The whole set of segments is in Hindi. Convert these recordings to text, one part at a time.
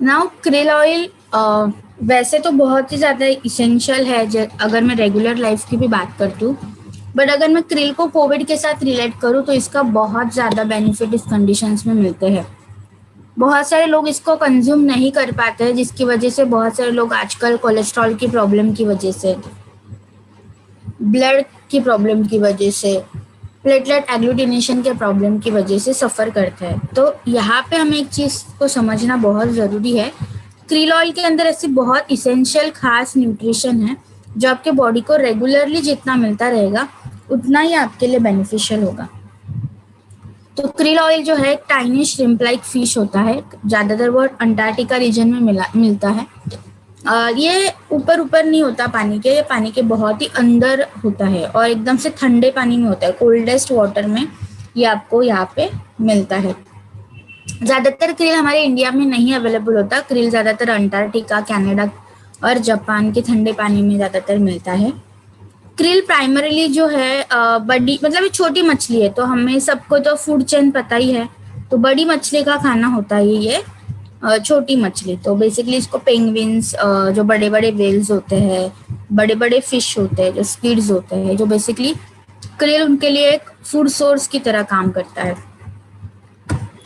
नाउ krill ऑयल वैसे तो बहुत ही ज़्यादा इसेंशियल है अगर मैं रेगुलर लाइफ की भी बात करती हूँ, बट अगर मैं krill को कोविड के साथ रिलेट करूँ तो इसका बहुत ज़्यादा बेनिफिट इस कंडीशंस में मिलते हैं। बहुत सारे लोग इसको कंज्यूम नहीं कर पाते हैं, जिसकी वजह से बहुत सारे लोग आजकल कोलेस्ट्रॉल की प्रॉब्लम की वजह से, ब्लड की प्रॉब्लम की वजह से, प्लेटलेट एग्लूटिनेशन के प्रॉब्लम की वजह से सफ़र करते हैं। तो यहाँ पे हमें एक चीज़ को समझना बहुत ज़रूरी है, krill ऑयल के अंदर ऐसी बहुत इसेंशियल खास न्यूट्रिशन है जो आपके बॉडी को रेगुलरली जितना मिलता रहेगा उतना ही आपके लिए बेनिफिशियल होगा। तो krill ऑयल जो है एक टाइनी श्रिम्प लाइक फिश होता है, ज़्यादातर वो अंटार्कटिका रीजन में मिलता है। ये ऊपर ऊपर नहीं होता पानी के, ये पानी के बहुत ही अंदर होता है और एकदम से ठंडे पानी में होता है, कोल्डेस्ट वाटर में ये आपको यहाँ पे मिलता है। ज़्यादातर krill हमारे इंडिया में नहीं अवेलेबल होता, krill ज़्यादातर अंटार्कटिका, कनाडा और जापान के ठंडे पानी में ज़्यादातर मिलता है। krill प्राइमरीली जो है बड़ी मतलब ये छोटी मछली है, तो हमें सबको तो फूड चेन पता ही है, तो बड़ी मछली का खाना होता है ये छोटी मछली। तो बेसिकली इसको पेंगुइन्स, जो बड़े बड़े वेल्स होते हैं, बड़े बड़े फिश होते हैं, जो स्क्विड्स होते हैं, जो बेसिकली krill उनके लिए एक फूड सोर्स की तरह काम करता है।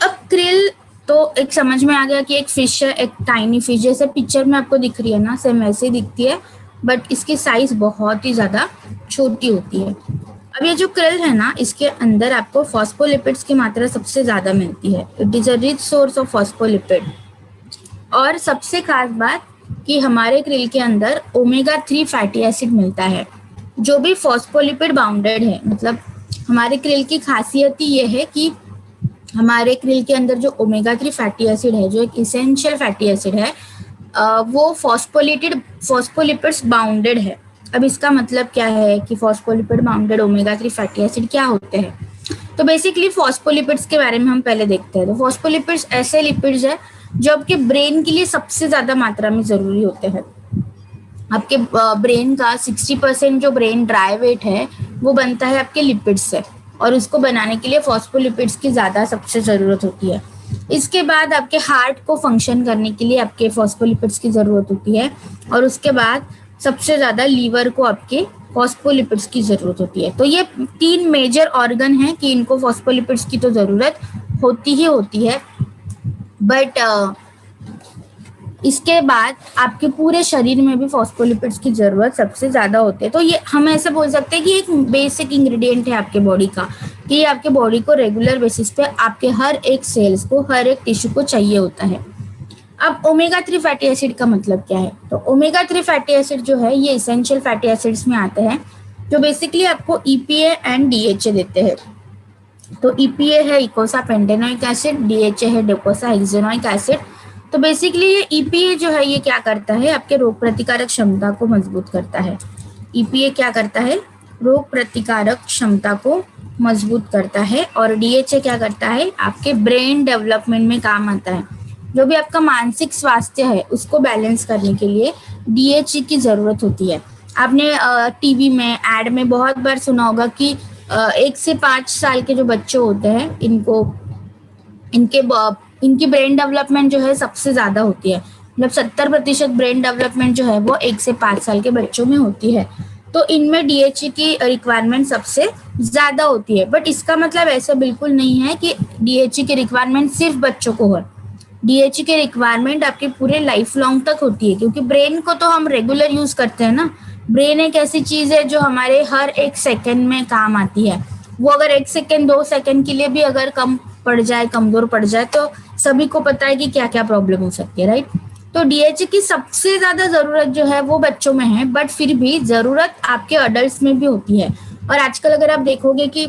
अब krill तो एक समझ में आ गया कि एक फिश है, एक टाइनी फिश, जैसे पिक्चर में आपको दिख रही है ना, सेम वैसे ही दिखती है, बट इसकी साइज बहुत ही ज़्यादा छोटी होती है। अब ये जो krill है ना, इसके अंदर आपको फॉस्फोलिपिड्स की मात्रा सबसे ज़्यादा मिलती है। It is a rich source of phospholipid. और सबसे खास बात कि हमारे krill के अंदर ओमेगा 3 फैटी एसिड मिलता है, जो भी फॉस्फोलिपिड बाउंडेड है। मतलब हमारे krill की खासियत ही ये है कि हमारे krill के अंदर जो ओमेगा 3 फैटी एसिड है, जो एक इसेंशियल फैटी एसिड है, वो फॉस्फोलिपिड्स बाउंडेड है। अब इसका मतलब क्या है कि phospholipid bounded omega 3 fatty acid क्या होते हैं? तो बेसिकली फॉस्फोलिपिड्स के बारे में हम पहले देखते हैं। तो फॉस्फोलिपिड्स ऐसे लिपिड्स है जो आपके ब्रेन के लिए सबसे ज़्यादा मात्रा में ज़रूरी होते हैं। आपके ब्रेन का 60% जो ब्रेन ड्राई वेट है वो बनता है आपके लिपिड्स से, और उसको बनाने के लिए फॉस्फोलिपिड्स की ज़्यादा सबसे ज़रूरत होती है। इसके बाद आपके हार्ट को फंक्शन करने के लिए आपके फॉस्फोलिपिड्स की ज़रूरत होती है, और उसके बाद सबसे ज़्यादा लीवर को आपके फॉस्फोलिपिड्स की ज़रूरत होती है। तो ये 3 मेजर ऑर्गन हैं कि इनको फॉस्फोलिपिड्स की तो ज़रूरत होती ही होती है, बट इसके बाद आपके पूरे शरीर में भी फॉस्फोलिपिड्स की ज़रूरत सबसे ज़्यादा होती है। तो ये हम ऐसे बोल सकते हैं कि एक बेसिक इंग्रेडिएंट है आपके बॉडी का, कि ये आपके बॉडी को रेगुलर बेसिस पे आपके हर एक सेल्स को, हर एक टिश्यू को चाहिए होता है। अब ओमेगा 3 फैटी एसिड का मतलब क्या है? तो ओमेगा 3 फैटी एसिड जो है ये इसेंशियल फैटी एसिड्स में आते हैं, जो बेसिकली आपको EPA एंड DHA देते हैं। तो EPA है इकोसा पेंटेनोइक एसिड, DHA है डोकोसा हेक्सेनोइक एसिड। तो बेसिकली ये EPA जो है ये क्या करता है, आपके रोग प्रतिकारक क्षमता को मजबूत करता है। EPA क्या करता है? रोग प्रतिकारक क्षमता को मजबूत करता है। और DHA क्या करता है? आपके ब्रेन डेवलपमेंट में काम आता है। जो भी आपका मानसिक स्वास्थ्य है उसको बैलेंस करने के लिए DHA की ज़रूरत होती है। आपने टीवी में एड में बहुत बार सुना होगा कि 1 से 5 साल के जो बच्चे होते हैं इनकी ब्रेन डेवलपमेंट जो है सबसे ज़्यादा होती है। मतलब 70% ब्रेन डेवलपमेंट जो है वो 1 से 5 साल के बच्चों में होती है। तो इनमें DHA की रिक्वायरमेंट सबसे ज़्यादा होती है। बट इसका मतलब ऐसा बिल्कुल नहीं है कि DHA की रिक्वायरमेंट सिर्फ बच्चों को हो। DHA की रिक्वायरमेंट आपके पूरे लाइफ लॉन्ग तक होती है, क्योंकि ब्रेन को तो हम रेगुलर यूज़ करते हैं ना। ब्रेन एक ऐसी चीज़ है जो हमारे हर एक सेकंड में काम आती है। वो अगर 1 सेकंड 2 सेकंड के लिए भी अगर कम पड़ जाए, कमज़ोर पड़ जाए, तो सभी को पता है कि क्या क्या प्रॉब्लम हो सकती है, राइट? तो DHA की सबसे ज़्यादा ज़रूरत जो है वो बच्चों में है, बट फिर भी ज़रूरत आपके अडल्ट में भी होती है। और आजकल अगर आप देखोगे कि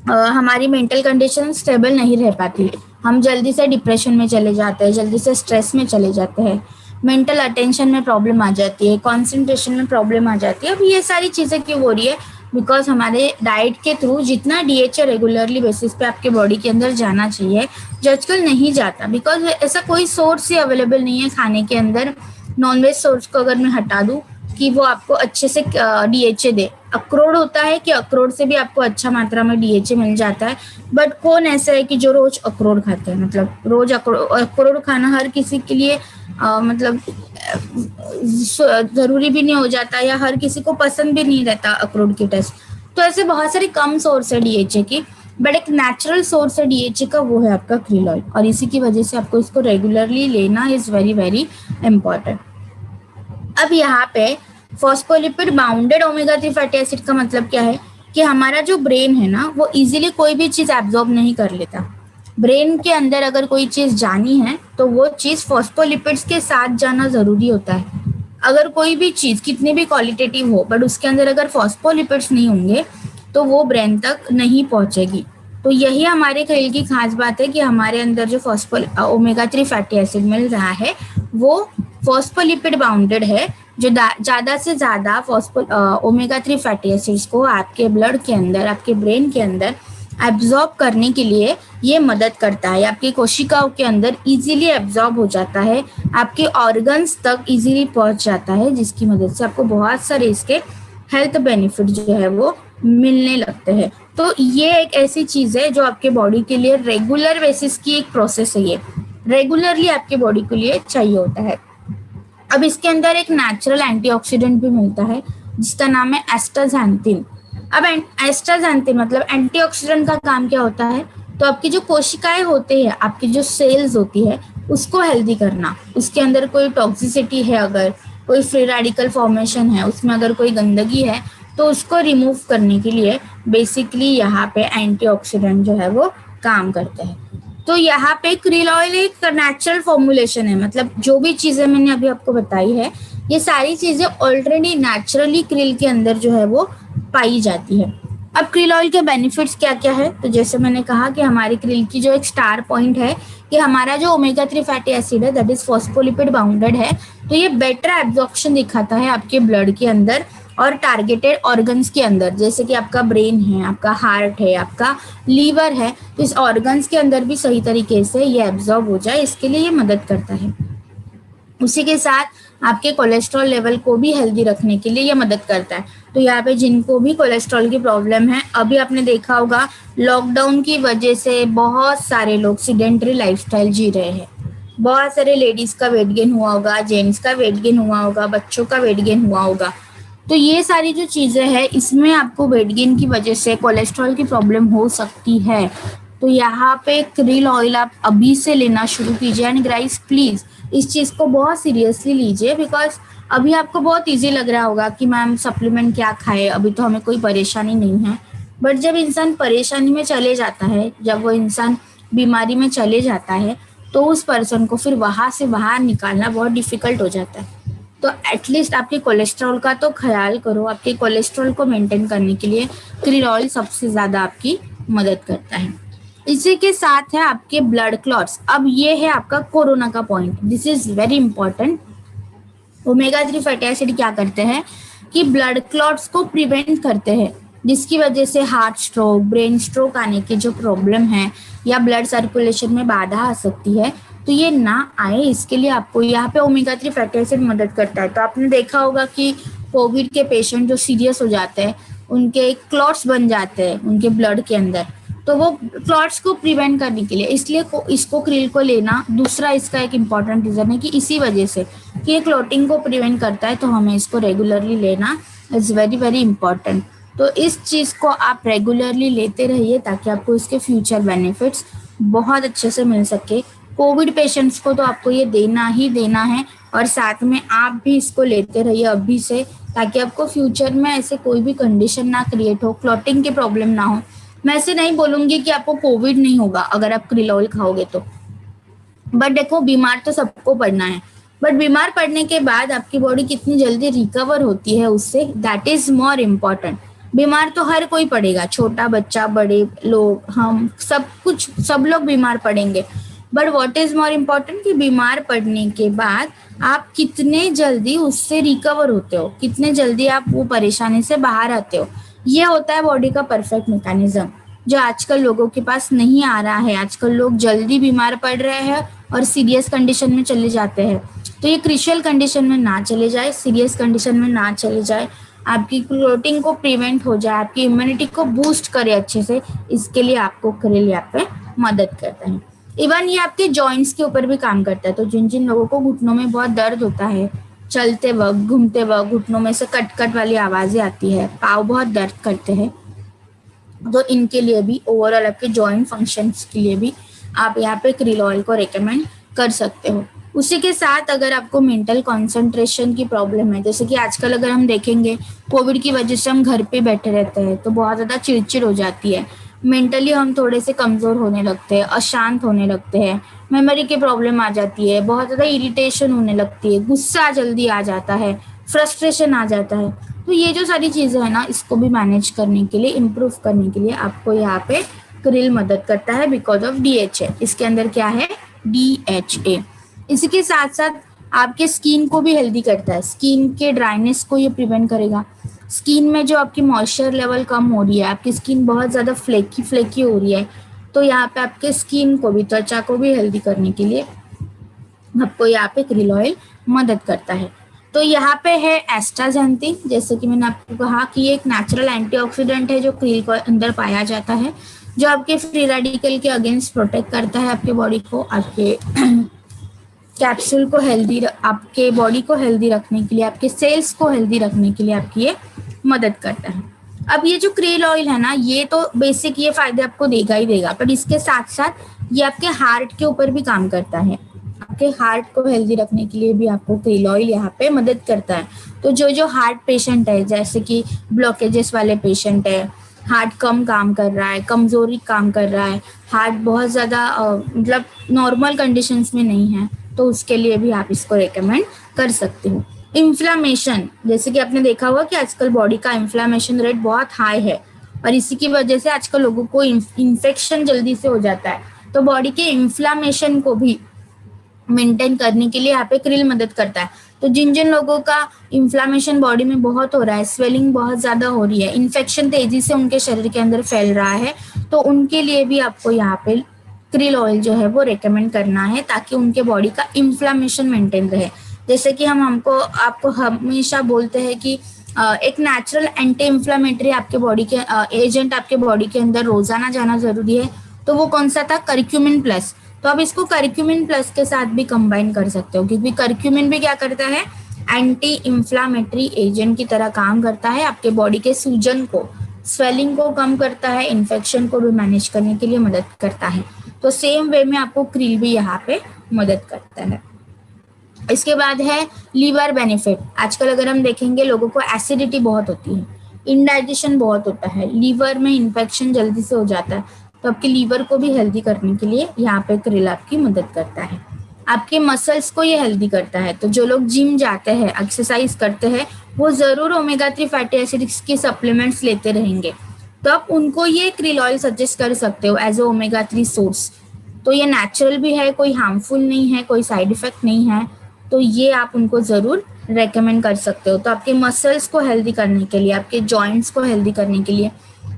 हमारी मेंटल कंडीशन स्टेबल नहीं रह पाती, हम जल्दी से डिप्रेशन में चले जाते हैं, जल्दी से स्ट्रेस में चले जाते हैं, मेंटल अटेंशन में प्रॉब्लम आ जाती है, कंसंट्रेशन में प्रॉब्लम आ जाती है। अब ये सारी चीज़ें क्यों हो रही है? बिकॉज हमारे डाइट के थ्रू जितना DHA रेगुलरली बेसिस पे आपके बॉडी के अंदर जाना चाहिए, जो आजकल नहीं जाता, बिकॉज ऐसा कोई सोर्स ही अवेलेबल नहीं है खाने के अंदर। नॉनवेज सोर्स को अगर मैं हटा दूँ कि वो आपको अच्छे से DHA दे, अखरोट होता है कि अखरोट से भी आपको अच्छा मात्रा में डीएचए मिल जाता है, बट कौन ऐसा है कि जो रोज अखरोट खाते हैं, मतलब रोज अखरोट खाना हर किसी के लिए मतलब जरूरी भी नहीं हो जाता, या हर किसी को पसंद भी नहीं रहता अखरोट की टेस्ट। तो ऐसे बहुत सारी कम सोर्स है डीएचए की, बट एक नेचुरल सोर्स है डीएचए का, वो है आपका krill ऑयल, और इसी की वजह से आपको इसको रेगुलरली लेना इज वेरी वेरी इंपॉर्टेंट। अब यहाँ पे phospholipid bounded omega 3 fatty acid का मतलब क्या है कि हमारा जो ब्रेन है ना, वो इजीली कोई भी चीज एब्जॉर्ब नहीं कर लेता। ब्रेन के अंदर अगर कोई चीज जानी है तो वो चीज फॉस्फोलिपिड्स के साथ जाना जरूरी होता है। अगर कोई भी चीज कितनी भी क्वालिटेटिव हो, बट उसके अंदर अगर फॉस्फोलिपिड्स नहीं होंगे तो वो ब्रेन तक नहीं पहुंचेगी। तो यही हमारे krill की खास बात है कि हमारे अंदर जो ओमेगा 3 फैटी एसिड मिल रहा है वो फॉस्फोलिपिड बाउंडेड है, जो ज्यादा से ज्यादा ओमेगा 3 फैटी एसिड्स को आपके ब्लड के अंदर, आपके ब्रेन के अंदर एब्जॉर्ब करने के लिए ये मदद करता है। आपकी कोशिकाओं के अंदर इजीली एब्जॉर्ब हो जाता है, आपके ऑर्गन्स तक इजीली पहुंच जाता है, जिसकी मदद से आपको बहुत सारे इसके हेल्थ बेनिफिट जो है वो मिलने लगते हैं। तो ये एक ऐसी चीज है जो आपके बॉडी के लिए रेगुलर बेसिस की एक प्रोसेस है, ये रेगुलरली आपके बॉडी के लिए चाहिए होता है। अब इसके अंदर एक नेचुरल एंटीऑक्सीडेंट भी मिलता है जिसका नाम है एस्टाक्सांथिन। अब एस्टाक्सांथिन मतलब एंटीऑक्सीडेंट का काम क्या होता है, तो आपकी जो कोशिकाएं होती है, आपकी जो सेल्स होती है, उसको हेल्दी करना। उसके अंदर कोई टॉक्सिसिटी है, अगर कोई फ्री रेडिकल फॉर्मेशन है, उसमें अगर कोई गंदगी है, तो उसको रिमूव करने के लिए बेसिकली यहाँ पे एंटीऑक्सीडेंट जो है वो काम करते हैं। तो यहाँ पे krill ऑयल एक नेचुरल फॉर्मुलेशन है, मतलब जो भी चीजें मैंने अभी आपको बताई है, ये सारी चीजें ऑलरेडी नेचुरली krill के अंदर जो है वो पाई जाती है। अब krill ऑयल के बेनिफिट्स क्या क्या है, तो जैसे मैंने कहा कि हमारी krill की जो एक स्टार पॉइंट है कि हमारा जो ओमेगा 3 फैटी एसिड है दैट इज फॉस्फोलिपिड बाउंडेड है, तो ये बेटर एब्जॉर्प्शन दिखाता है आपके ब्लड के अंदर और टारगेटेड ऑर्गन्स के अंदर, जैसे कि आपका ब्रेन है, आपका हार्ट है, आपका लीवर है, तो इस ऑर्गन्स के अंदर भी सही तरीके से ये एब्जॉर्ब हो जाए, इसके लिए ये मदद करता है। उसी के साथ आपके कोलेस्ट्रॉल लेवल को भी हेल्दी रखने के लिए ये मदद करता है। तो यहाँ पे जिनको भी कोलेस्ट्रॉल की प्रॉब्लम है, अभी आपने देखा होगा लॉकडाउन की वजह से बहुत सारे लोग सीडेंटरी लाइफस्टाइल जी रहे हैं। बहुत सारे लेडीज का वेट गेन हुआ होगा, जेंट्स का वेट गेन हुआ होगा, बच्चों का वेट गेन हुआ होगा। तो ये सारी जो चीजें हैं, इसमें आपको वेट गेन की वजह से कोलेस्ट्रॉल की प्रॉब्लम हो सकती है। तो यहाँ पे krill ऑयल आप अभी से लेना शुरू कीजिए। एंड गाइस प्लीज इस चीज को बहुत सीरियसली लीजिए, बिकॉज अभी आपको बहुत इजी लग रहा होगा कि मैम सप्लीमेंट क्या खाए, अभी तो हमें कोई परेशानी नहीं है। बट जब इंसान परेशानी में चले जाता है, जब वो इंसान बीमारी में चले जाता है, तो उस पर्सन को फिर वहां से बाहर निकालना बहुत डिफिकल्ट हो जाता है। तो एटलीस्ट आपके कोलेस्ट्रॉल का तो ख्याल करो। आपके कोलेस्ट्रॉल को मेंटेन करने के लिए krill ऑयल सबसे ज्यादा आपकी मदद करता है। इसी के साथ है आपके ब्लड क्लॉट्स। अब ये है आपका कोरोना का point, this is very important. Omega 3 fatty acid क्या करते हैं कि ब्लड क्लॉट्स को प्रिवेंट करते हैं, जिसकी वजह से हार्ट स्ट्रोक, ब्रेन स्ट्रोक आने की जो प्रॉब्लम है, या ब्लड सर्कुलेशन में बाधा आ सकती है, तो ये ना आए, इसके लिए आपको यहाँ पे ओमेगा 3 फैटी एसिड मदद करता है। तो आपने देखा होगा कि कोविड के पेशेंट जो सीरियस हो जाते हैं, उनके क्लॉट्स बन जाते हैं उनके ब्लड के अंदर, तो वो क्लॉट्स को प्रिवेंट करने के लिए इसलिए इसको krill को लेना। दूसरा इसका एक इम्पॉर्टेंट रीजन है कि इसी वजह से कि ये क्लॉटिंग को प्रिवेंट करता है, तो हमें इसको रेगुलरली लेना इज वेरी वेरी इंपॉर्टेंट। तो इस चीज को आप रेगुलरली लेते रहिए ताकि आपको इसके फ्यूचर बेनिफिट्स बहुत अच्छे से मिल सके। कोविड पेशेंट्स को तो आपको ये देना ही देना है, और साथ में आप भी इसको लेते रहिए अभी से, ताकि आपको फ्यूचर में ऐसे कोई भी कंडीशन ना क्रिएट हो, क्लॉटिंग की प्रॉब्लम ना हो। मैं ऐसे नहीं बोलूंगी कि आपको कोविड नहीं होगा अगर आप krill ऑयल खाओगे तो, बट देखो बीमार तो सबको पड़ना है, बट बीमार पड़ने के बाद आपकी बॉडी कितनी जल्दी रिकवर होती है उससे, दैट इज मोर इम्पोर्टेंट। बीमार तो हर कोई पड़ेगा, छोटा बच्चा, बड़े लोग, हम सब लोग बीमार पड़ेंगे, but what is more important कि बीमार पड़ने के बाद आप कितने जल्दी उससे रिकवर होते हो, कितने जल्दी आप वो परेशानी से बाहर आते हो। ये होता है बॉडी का परफेक्ट मैकेनिज्म, जो आजकल लोगों के पास नहीं आ रहा है। आजकल लोग जल्दी बीमार पड़ रहे हैं और सीरियस कंडीशन में चले जाते हैं। तो ये क्रिशियल कंडीशन में ना चले जाए, सीरियस कंडीशन में ना चले जाए, आपकी क्लोटिंग को प्रिवेंट हो जाए, आपकी इम्यूनिटी को बूस्ट करे अच्छे से, इसके लिए आपको क्रिल यहाँ पे मदद करता है। इवन ये आपके जॉइंट्स के ऊपर भी काम करता है। तो जिन जिन लोगों को घुटनों में बहुत दर्द होता है, चलते वक्त, घूमते वक्त घुटनों में से कट कट वाली आवाजें आती है, पाँव बहुत दर्द करते हैं, तो इनके लिए भी, ओवरऑल आपके जॉइंट फंक्शंस के लिए भी आप यहाँ पे क्रिल ऑयल को रेकमेंड कर सकते हो। उसी के साथ अगर आपको मेंटल कंसंट्रेशन की प्रॉब्लम है, जैसे कि आजकल अगर हम देखेंगे कोविड की वजह से हम घर पे बैठे रहते हैं तो बहुत ज़्यादा चिड़चिड़ हो जाती है, मेंटली हम थोड़े से कमज़ोर होने लगते हैं, अशांत होने लगते हैं, मेमोरी की प्रॉब्लम आ जाती है, बहुत ज़्यादा इरिटेशन होने लगती है, गुस्सा जल्दी आ जाता है, फ्रस्ट्रेशन आ जाता है। तो ये जो सारी चीज़ें हैं ना, इसको भी मैनेज करने के लिए, इम्प्रूव करने के लिए आपको यहाँ पे क्रिल मदद करता है बिकॉज ऑफ DHA। इसके अंदर क्या है? DHA। इसी के साथ साथ आपके स्किन को भी हेल्दी करता है, स्किन के ड्राइनेस को ये प्रिवेंट करेगा। स्किन में जो आपकी मॉइस्चर लेवल कम हो रही है, आपकी स्किन बहुत ज़्यादा फ्लेकी फ्लेकी हो रही है, तो यहाँ पे आपके स्किन को भी, त्वचा को भी हेल्दी करने के लिए आपको यहाँ पे क्रिल ऑयल मदद करता है। तो यहाँ पे है एस्टाजेंथिन, जैसे कि मैंने आपको कहा कि ये एक नेचुरल एंटीऑक्सीडेंट है जो क्रिल के अंदर पाया जाता है, जो आपके फ्री रेडिकल के अगेंस्ट प्रोटेक्ट करता है आपके बॉडी को, आपके कैप्सूल को हेल्दी, आपके बॉडी को हेल्दी रखने के लिए, आपके सेल्स को हेल्दी रखने के लिए आपकी ये मदद करता है। अब ये जो क्रिल ऑयल है ना, ये तो बेसिक ये फायदे आपको देगा ही देगा, पर इसके साथ साथ ये आपके हार्ट के ऊपर भी काम करता है। आपके हार्ट को हेल्दी रखने के लिए भी आपको क्रिल ऑयल यहाँ पे मदद करता है। तो जो जो हार्ट पेशेंट है, जैसे कि ब्लॉकेजेस वाले पेशेंट है, हार्ट कम काम कर रहा है, कमजोरी काम कर रहा है, हार्ट बहुत ज़्यादा मतलब नॉर्मल कंडीशंस में नहीं है, तो उसके लिए भी आप इसको रेकमेंड कर सकते हो। इन्फ्लामेशन, जैसे कि आपने देखा होगा कि आजकल बॉडी का इन्फ्लामेशन रेट बहुत हाई है, और इसी की वजह से आजकल लोगों को इन्फेक्शन जल्दी से हो जाता है। तो बॉडी के इन्फ्लामेशन को भी मेंटेन करने के लिए यहाँ पे क्रिल मदद करता है। तो जिन जिन लोगों का इन्फ्लामेशन बॉडी में बहुत हो रहा है, स्वेलिंग बहुत ज़्यादा हो रही है, इन्फेक्शन तेजी से उनके शरीर के अंदर फैल रहा है, तो उनके लिए भी आपको यहाँ पे क्रिल ऑयल जो है वो रेकमेंड करना है, ताकि उनके बॉडी का इन्फ्लामेशन मेंटेन रहे। जैसे कि हमको आपको हमेशा बोलते हैं कि एक नेचुरल एंटी इन्फ्लामेटरी आपके बॉडी के एजेंट आपके बॉडी के अंदर रोजाना जाना जरूरी है। तो वो कौन सा था? Curcumin plus. तो आप इसको करक्यूमिन प्लस के साथ भी कंबाइन कर सकते हो, क्योंकि करक्यूमिन भी क्या करता है? एंटी इन्फ्लामेटरी एजेंट की तरह काम करता है, आपके बॉडी के सूजन को, स्वेलिंग को कम करता है, इन्फेक्शन को भी मैनेज करने के लिए मदद करता है। तो सेम वे में आपको क्रिल भी यहाँ पे मदद करता है। इसके बाद है लीवर बेनिफिट। आजकल अगर हम देखेंगे लोगों को एसिडिटी बहुत होती है, इंडाइजेशन बहुत होता है, लीवर में इन्फेक्शन जल्दी से हो जाता है, तो आपके लीवर को भी हेल्दी करने के लिए यहाँ पे क्रिल आपकी मदद करता है। आपके मसल्स को ये हेल्दी करता है। तो जो लोग जिम जाते हैं, एक्सरसाइज करते हैं, वो जरूर ओमेगा 3 फैटी एसिड्स के सप्लीमेंट्स लेते रहेंगे, तो आप उनको ये क्रिल ऑयल सजेस्ट कर सकते हो एज ए ओमेगा 3 सोर्स। तो ये नेचुरल भी है, कोई हार्मफुल नहीं है, कोई साइड इफेक्ट नहीं है, तो ये आप उनको ज़रूर रेकमेंड कर सकते हो। तो आपके मसल्स को हेल्दी करने के लिए, आपके जॉइंट्स को हेल्दी करने के लिए,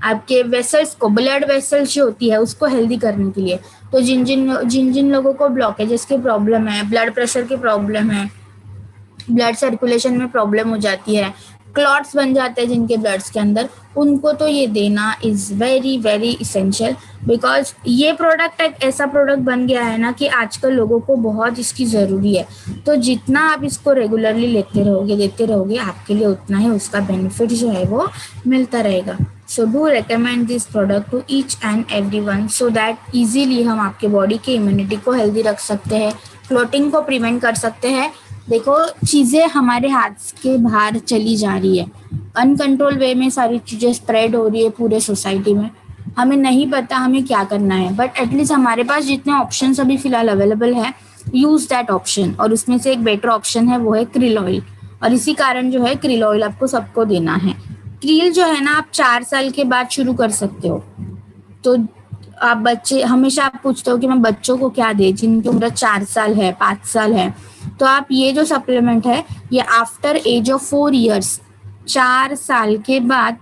आपके वेसल्स को, ब्लड वेसल्स जो होती है उसको हेल्दी करने के लिए, तो जिन जिन लोगों को ब्लॉकेजेस की प्रॉब्लम है, ब्लड प्रेशर की प्रॉब्लम है, ब्लड सर्कुलेशन में प्रॉब्लम हो जाती है, क्लॉट्स बन जाते हैं जिनके ब्लड्स के अंदर, उनको तो ये देना is very very essential, because ये प्रोडक्ट एक ऐसा प्रोडक्ट बन गया है ना कि आजकल लोगों को बहुत इसकी ज़रूरी है। तो जितना आप इसको रेगुलरली देते रहोगे, आपके लिए उतना ही उसका बेनिफिट जो है वो मिलता रहेगा। So do recommend this product to each and every one, so that easily हम आपके बॉडी की इम्यूनिटी को हेल्दी रख सकते हैं, क्लोटिंग को प्रिवेंट कर सकते हैं। देखो, चीज़ें हमारे हाथ के बाहर चली जा रही है, अनकंट्रोल वे में सारी चीज़ें स्प्रेड हो रही है पूरे सोसाइटी में, हमें नहीं पता हमें क्या करना है, बट एटलीस्ट हमारे पास जितने ऑप्शंस अभी फिलहाल अवेलेबल है, यूज दैट ऑप्शन। और उसमें से एक बेटर ऑप्शन है, वो है क्रिल ऑयल, और इसी कारण जो है क्रिल ऑयल आपको सबको देना है। क्रिल जो है ना, आप 4 साल के बाद शुरू कर सकते हो। तो आप बच्चे, हमेशा आप पूछते हो कि मैं बच्चों को क्या दे, जिनकी उम्र 4 साल है, 5 साल है, तो आप ये जो सप्लीमेंट है ये आफ्टर एज ऑफ 4 ईयर्स, 4 साल के बाद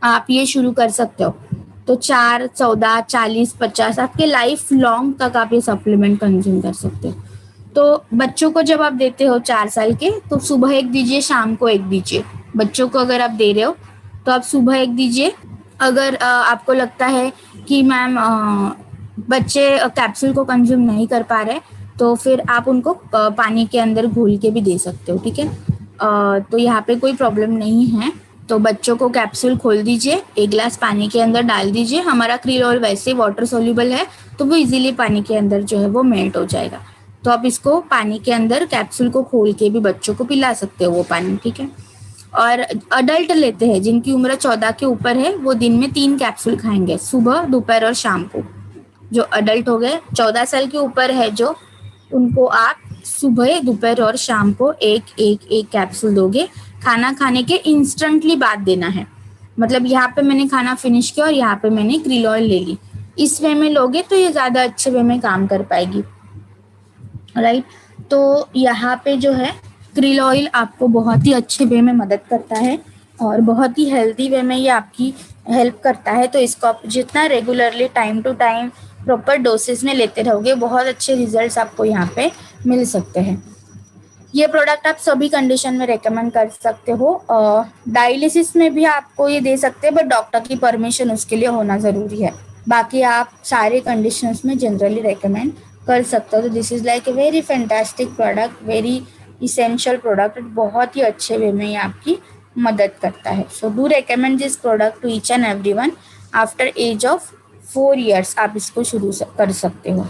आप ये शुरू कर सकते हो। तो 4, 14, 40, 50 आपके लाइफ लॉन्ग तक आप ये सप्लीमेंट कंज्यूम कर सकते हो। तो बच्चों को जब आप देते हो 4 साल के, तो सुबह एक दीजिए, शाम को एक दीजिए, बच्चों को अगर आप दे रहे हो तो आप सुबह एक दीजिए। अगर आपको लगता है कि मैम बच्चे कैप्सूल को कंज्यूम नहीं कर पा रहे, तो फिर आप उनको पानी के अंदर घोल के भी दे सकते हो, ठीक है। तो यहाँ पे कोई प्रॉब्लम नहीं है। तो बच्चों को कैप्सूल खोल दीजिए, एक गिलास पानी के अंदर डाल दीजिए। हमारा क्रील वैसे ही वाटर सोल्यूबल है, तो वो इजीली पानी के अंदर जो है वो मेल्ट हो जाएगा। तो आप इसको पानी के अंदर कैप्सूल को खोल के भी बच्चों को पिला सकते हो वो पानी, ठीक है। और अडल्ट लेते हैं जिनकी उम्र 14 के ऊपर है, वो दिन में 3 कैप्सूल खाएंगे, सुबह, दोपहर और शाम को। जो अडल्ट हो गए 14 साल के ऊपर है जो, उनको आप सुबह, दोपहर और शाम को एक कैप्सूल दोगे। खाना खाने के इंस्टेंटली बाद देना है। मतलब यहाँ पे मैंने खाना फिनिश किया और यहाँ पे मैंने क्रील ऑयल ले ली, इस वे में लोगे तो ये ज़्यादा अच्छे वे में काम कर पाएगी, राइट। तो यहाँ पे जो है क्रील ऑयल आपको बहुत ही अच्छे वे में मदद करता है और बहुत ही हेल्दी वे में ये आपकी हेल्प करता है। तो इसको आप जितना regularly time to time proper doses में लेते रहोगे, बहुत अच्छे रिजल्ट्स आपको यहाँ पे मिल सकते हैं। ये प्रोडक्ट आप सभी कंडीशन में रेकमेंड कर सकते हो। डायलिसिस में भी आपको ये दे सकते हैं, बट डॉक्टर की परमिशन उसके लिए होना ज़रूरी है। बाकी आप सारे कंडीशंस में जनरली रेकमेंड कर सकते हो। तो this is like a very fantastic product, very essential product, बहुत ही अच्छे वे में ये आपकी मदद करता है। So do recommend this product to each and everyone. After age of 4 years आप इसको शुरू कर सकते हो,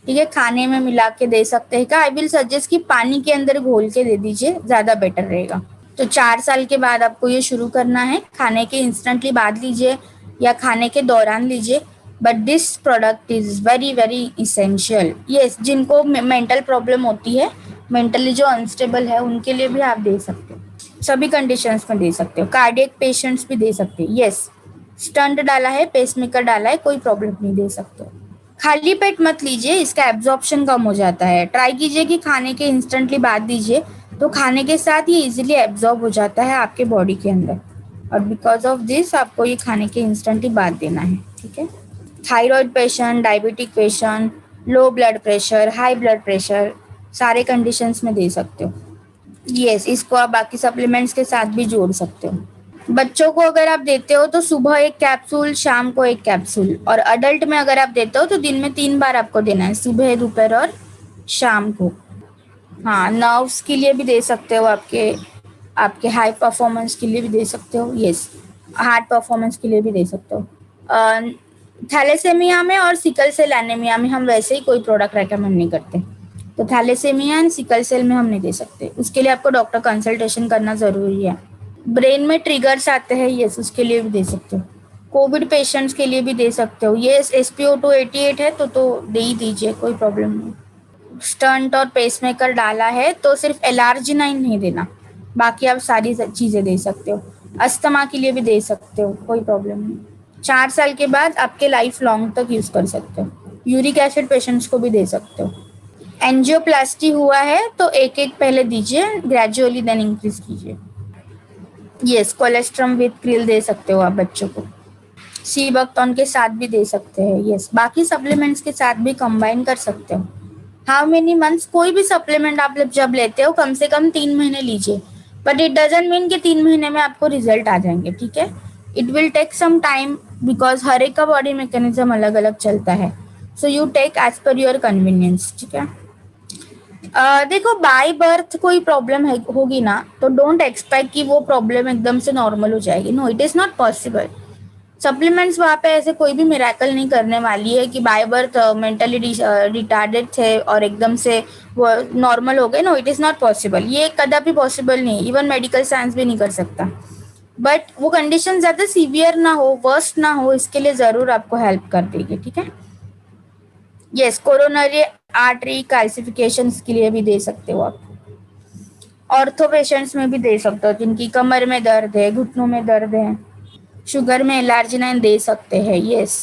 ठीक है। खाने में मिला के दे सकते हैं। आई विल सजेस्ट कि पानी के अंदर घोल के दे दीजिए, ज़्यादा बेटर रहेगा। तो 4 साल के बाद आपको ये शुरू करना है। खाने के इंस्टेंटली बाद लीजिए या खाने के दौरान लीजिए, but this product is very very essential. Yes, जिनको मेंटल प्रॉब्लम होती है, मेंटली जो अनस्टेबल है, उनके लिए भी आप दे सकते हो। सभी कंडीशंस में दे सकते हो। कार्डियक पेशेंट्स भी दे सकते हैं। यस, स्टंट डाला है, पेसमेकर डाला है, कोई प्रॉब्लम नहीं, दे सकते हो। खाली पेट मत लीजिए, इसका एब्जॉर्प्शन कम हो जाता है। ट्राई कीजिए कि खाने के इंस्टेंटली बाद दीजिए, तो खाने के साथ ये इजीली एब्जॉर्ब हो जाता है आपके बॉडी के अंदर, और बिकॉज ऑफ दिस आपको ये खाने के इंस्टेंटली बाद देना है, ठीक है। Thyroid patient, diabetic patient, low blood pressure, high blood pressure, सारे कंडीशंस में दे सकते हो। यस, इसको आप बाकी सप्लीमेंट्स के साथ भी जोड़ सकते हो। बच्चों को अगर आप देते हो तो सुबह एक कैप्सूल, शाम को एक कैप्सूल, और अडल्ट में अगर आप देते हो तो दिन में 3 बार आपको देना है, सुबह, दोपहर और शाम को। हाँ, नर्व्स के लिए भी दे सकते हो, आपके आपके हाई परफॉर्मेंस के लिए भी दे सकते हो। यस, हार्ट परफॉर्मेंस के लिए भी दे सकते हो। थैलेसेमिया में और सिकल सेल एनीमिया में हम वैसे ही कोई प्रोडक्ट रेकमेंड नहीं करते। तो थैलेसेमिया एंड सिकल सेल में हम नहीं दे सकते, उसके लिए आपको डॉक्टर कंसल्टेशन करना ज़रूरी है। ब्रेन में ट्रिगर्स आते हैं, यस, उसके लिए भी दे सकते हो। कोविड पेशेंट्स के लिए भी दे सकते हो। यस, SpO2 88 है तो दे ही दीजिए, कोई प्रॉब्लम नहीं। स्टंट और पेसमेकर डाला है तो सिर्फ एलार्जिनाइन नहीं देना, बाकी आप सारी चीज़ें दे सकते हो। अस्थमा के लिए भी दे सकते हो, कोई प्रॉब्लम नहीं। 4 साल के बाद आपके लाइफ लॉन्ग तक यूज़ कर सकते हो। यूरिक एसिड पेशेंट्स को भी दे सकते हो। एंजियोप्लास्टी हुआ है तो एक एक पहले दीजिए, ग्रेजुअली देन इंक्रीज कीजिए। यस, कोलेस्ट्रम विद क्रिल दे सकते हो आप बच्चों को। सीबकटॉन के साथ भी दे सकते हैं। यस, बाकी सप्लीमेंट्स के साथ भी कंबाइन कर सकते हो। हाउ मेनी मंथ्स, कोई भी सप्लीमेंट आप जब लेते हो कम से कम 3 महीने लीजिए, बट इट डजंट मीन कि 3 महीने में आपको रिजल्ट आ जाएंगे, ठीक है। It will take some time, because हर एक का बॉडी मैकेनिज्म अलग अलग चलता है। So you take as per your convenience, ठीक है। देखो, बाय बर्थ कोई प्रॉब्लम है होगी ना, तो डोंट एक्सपेक्ट कि वो प्रॉब्लम एकदम से नॉर्मल हो जाएगी। No, it is not possible. Supplements वहाँ पे ऐसे कोई भी मिराकल नहीं करने वाली है कि बाय बर्थ मेंटली रिटार्डेड थे और एकदम से वो नॉर्मल हो गए। No, it is not possible. ये कदापि पॉसिबल नहीं है, इवन मेडिकल साइंस भी नहीं कर सकता। बट वो कंडीशन ज़्यादा सीवियर ना हो, वर्स्ट ना हो, इसके लिए ज़रूर आपको हेल्प कर देगी, ठीक है। यस, कोरोनरी आर्टरी कैल्सिफिकेशन के लिए भी दे सकते हो आप। ऑर्थो पेशेंट्स में भी दे सकते हो, जिनकी कमर में दर्द है, घुटनों में दर्द है। शुगर में एलार्जिनाइन दे सकते हैं। Yes,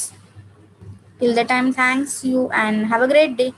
till the time, thanks you and have a great day.